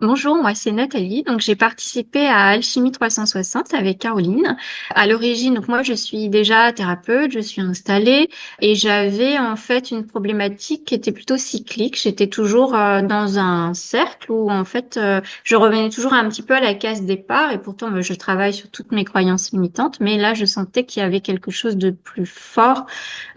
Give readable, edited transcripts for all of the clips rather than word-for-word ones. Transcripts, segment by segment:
Bonjour, moi c'est Nathalie. Donc j'ai participé à Alchimie 360 avec Caroline. À l'origine, donc moi je suis déjà thérapeute, je suis installée et j'avais en fait une problématique qui était plutôt cyclique. J'étais toujours dans un cercle où en fait je revenais toujours un petit peu à la case départ et pourtant je travaille sur toutes mes croyances limitantes. Mais là je sentais qu'il y avait quelque chose de plus fort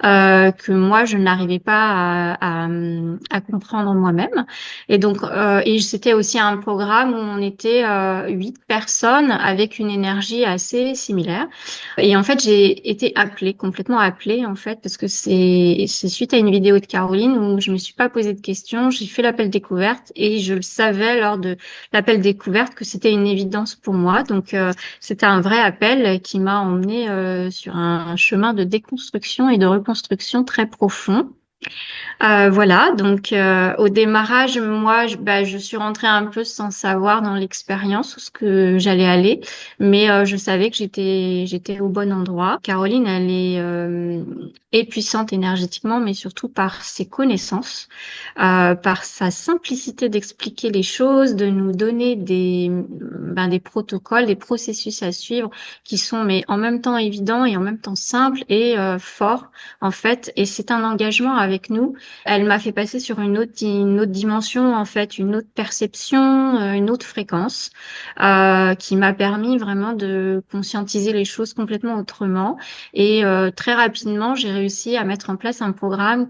que moi je n'arrivais pas à comprendre moi-même. Et donc, et c'était aussi un programme où on était 8 personnes avec une énergie assez similaire. Et en fait, j'ai été appelée, complètement appelée en fait, parce que c'est suite à une vidéo de Caroline où je me suis pas posé de questions, j'ai fait l'appel découverte et je le savais lors de l'appel découverte que c'était une évidence pour moi. Donc, c'était un vrai appel qui m'a emmené sur un chemin de déconstruction et de reconstruction très profond. Voilà, donc au démarrage, moi, je suis rentrée un peu sans savoir dans l'expérience où ce que j'allais aller, mais je savais que j'étais au bon endroit. Caroline, est puissante énergétiquement, mais surtout par ses connaissances, par sa simplicité d'expliquer les choses, de nous donner des protocoles, des processus à suivre qui sont mais en même temps évidents et en même temps simples et forts en fait. Et c'est un engagement avec nous. Elle m'a fait passer sur une autre dimension, en fait, une autre perception, une autre fréquence, qui m'a permis vraiment de conscientiser les choses complètement autrement. Et très rapidement, j'ai réussi à mettre en place un programme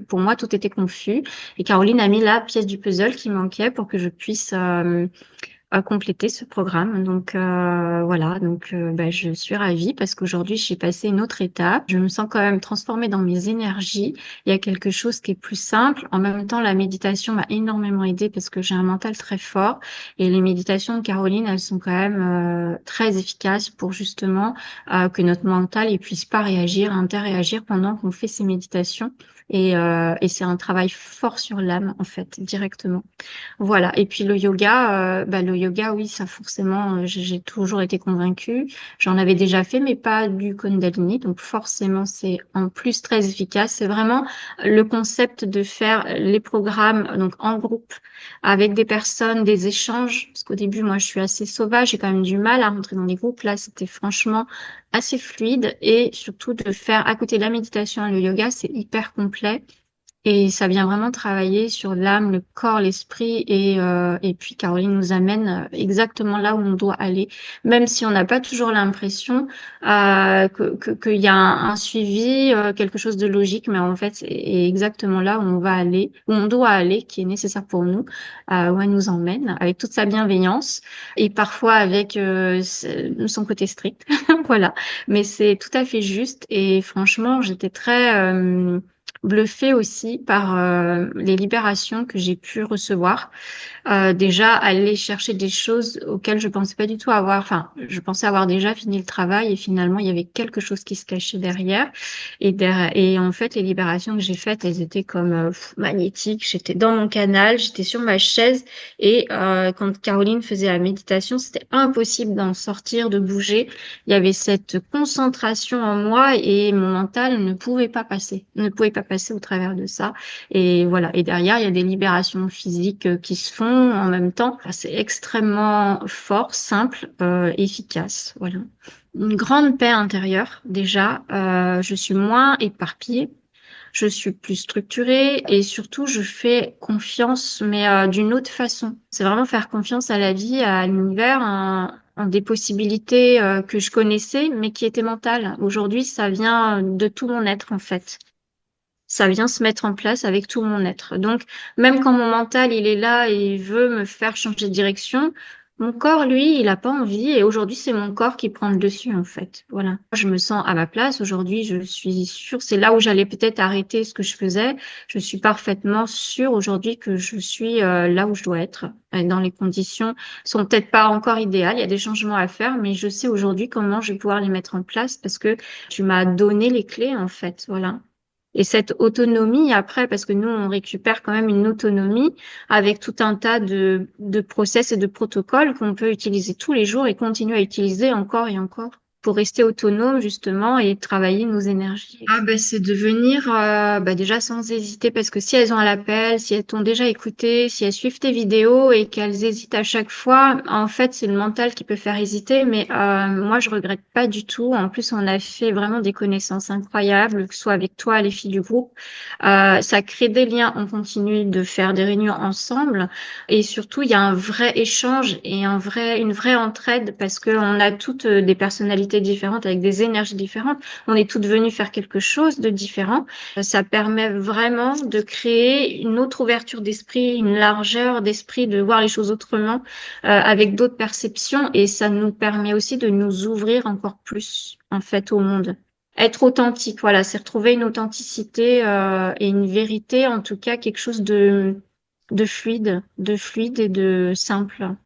pour moi, tout était confus. Et Caroline a mis la pièce du puzzle qui manquait pour que je puisse à compléter ce programme. Donc voilà, donc je suis ravie parce qu'aujourd'hui j'ai passé une autre étape. Je me sens quand même transformée dans mes énergies. Il y a quelque chose qui est plus simple. En même temps, la méditation m'a énormément aidée parce que j'ai un mental très fort et les méditations de Caroline, elles sont quand même très efficaces pour justement que notre mental il puisse pas réagir, interréagir pendant qu'on fait ces méditations. Et c'est un travail fort sur l'âme en fait directement. Voilà. Et puis le yoga, oui, ça forcément, j'ai toujours été convaincue. J'en avais déjà fait, mais pas du Kundalini. Donc forcément, c'est en plus très efficace. C'est vraiment le concept de faire les programmes donc en groupe avec des personnes, des échanges. Parce qu'au début, moi, je suis assez sauvage, j'ai quand même du mal à rentrer dans les groupes. Là, c'était franchement assez fluide et surtout de faire à côté de la méditation et le yoga, c'est hyper complet. Et ça vient vraiment travailler sur l'âme, le corps, l'esprit. Et puis Caroline nous amène exactement là où on doit aller, même si on n'a pas toujours l'impression qu'il y a un suivi, quelque chose de logique, mais en fait, c'est exactement là où on va aller, où on doit aller, qui est nécessaire pour nous, où elle nous emmène, avec toute sa bienveillance et parfois avec son côté strict. Voilà. Mais c'est tout à fait juste. Et franchement, j'étais très bluffée aussi par les libérations que j'ai pu recevoir. Déjà, aller chercher des choses auxquelles je pensais pas du tout avoir. Enfin, je pensais avoir déjà fini le travail et finalement, il y avait quelque chose qui se cachait derrière. Et en fait, les libérations que j'ai faites, elles étaient comme magnétiques. J'étais dans mon canal, j'étais sur ma chaise et quand Caroline faisait la méditation, c'était impossible d'en sortir, de bouger. Il y avait cette concentration en moi et mon mental ne pouvait pas passer au travers de ça. Et voilà. Et derrière, il y a des libérations physiques qui se font en même temps. Enfin, c'est extrêmement fort, simple, efficace. Voilà. Une grande paix intérieure, déjà. Je suis moins éparpillée. Je suis plus structurée et surtout, je fais confiance, mais d'une autre façon. C'est vraiment faire confiance à la vie, à l'univers, en des possibilités que je connaissais, mais qui étaient mentales. Aujourd'hui, ça vient de tout mon être, en fait. Ça vient se mettre en place avec tout mon être. Donc, même quand mon mental, il est là et il veut me faire changer de direction, mon corps, lui, il a pas envie. Et aujourd'hui, c'est mon corps qui prend le dessus, en fait. Voilà. Je me sens à ma place. Aujourd'hui, je suis sûre, c'est là où j'allais peut-être arrêter ce que je faisais. Je suis parfaitement sûre aujourd'hui que je suis là où je dois être. Dans les conditions sont peut-être pas encore idéales. Il y a des changements à faire, mais je sais aujourd'hui comment je vais pouvoir les mettre en place parce que tu m'as donné les clés, en fait. Voilà. Et cette autonomie, après, parce que nous, on récupère quand même une autonomie avec tout un tas de process et de protocoles qu'on peut utiliser tous les jours et continuer à utiliser encore et encore. pour rester autonome justement et travailler nos énergies. Ah ben c'est de venir déjà sans hésiter parce que si elles ont un appel, si elles t'ont déjà écouté, si elles suivent tes vidéos et qu'elles hésitent à chaque fois, en fait c'est le mental qui peut faire hésiter, mais moi je regrette pas du tout. En plus on a fait vraiment des connaissances incroyables, que ce soit avec toi, les filles du groupe. Ça crée des liens, on continue de faire des réunions ensemble et surtout il y a un vrai échange et une vraie entraide parce que on a toutes des personnalités différentes avec des énergies différentes. On est toutes venues faire quelque chose de différent. Ça permet vraiment de créer une autre ouverture d'esprit, une largeur d'esprit, de voir les choses autrement, avec d'autres perceptions et ça nous permet aussi de nous ouvrir encore plus en fait au monde. Être authentique, voilà, c'est retrouver une authenticité et une vérité, en tout cas quelque chose de fluide et de simple.